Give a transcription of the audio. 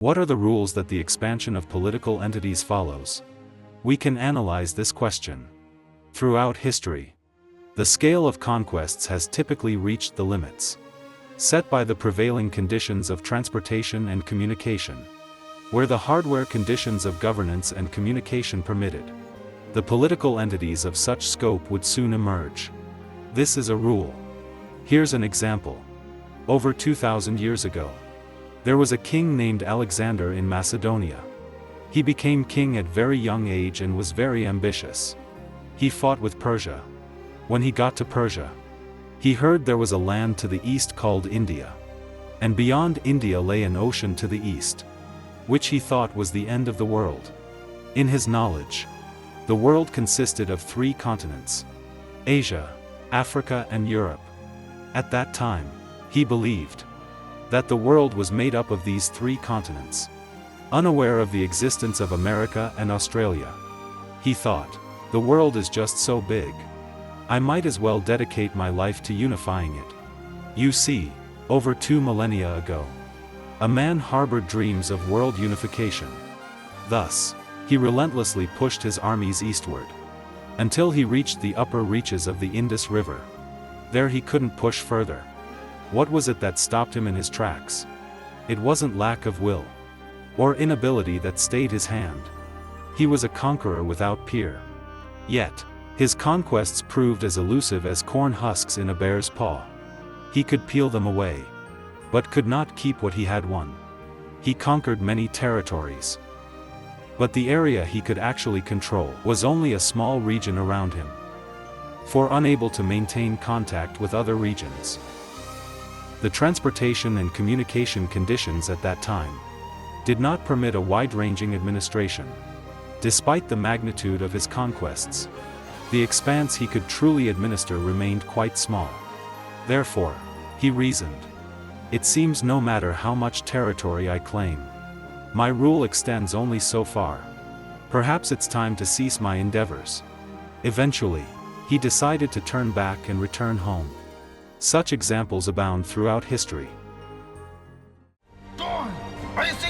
What are the rules that the expansion of political entities follows? We can analyze this question. Throughout history, the scale of conquests has typically reached the limits set by the prevailing conditions of transportation and communication. Where the hardware conditions of governance and communication permitted, the political entities of such scope would soon emerge. This is a rule. Here's an example. Over 2,000 years ago, there was a king named Alexander in Macedonia. He became king at very young age and was very ambitious. He fought with Persia. When he got to Persia, he heard there was a land to the east called India. And beyond India lay an ocean to the east, which he thought was the end of the world. In his knowledge, the world consisted of 3 continents: Asia, Africa and Europe. At that time, he believed that the world was made up of these 3 continents. Unaware of the existence of America and Australia, he thought, the world is just so big, I might as well dedicate my life to unifying it. You see, over 2 millennia ago, a man harbored dreams of world unification. Thus, he relentlessly pushed his armies eastward, until he reached the upper reaches of the Indus River. There he couldn't push further. What was it that stopped him in his tracks? It wasn't lack of will or inability that stayed his hand. He was a conqueror without peer. Yet, his conquests proved as elusive as corn husks in a bear's paw. He could peel them away, but could not keep what he had won. He conquered many territories, but the area he could actually control was only a small region around him, for unable to maintain contact with other regions. The transportation and communication conditions at that time did not permit a wide-ranging administration. Despite the magnitude of his conquests, the expanse he could truly administer remained quite small. Therefore, he reasoned, it seems no matter how much territory I claim, my rule extends only so far. Perhaps it's time to cease my endeavors. Eventually, he decided to turn back and return home. Such examples abound throughout history. Dawn! Are you seeing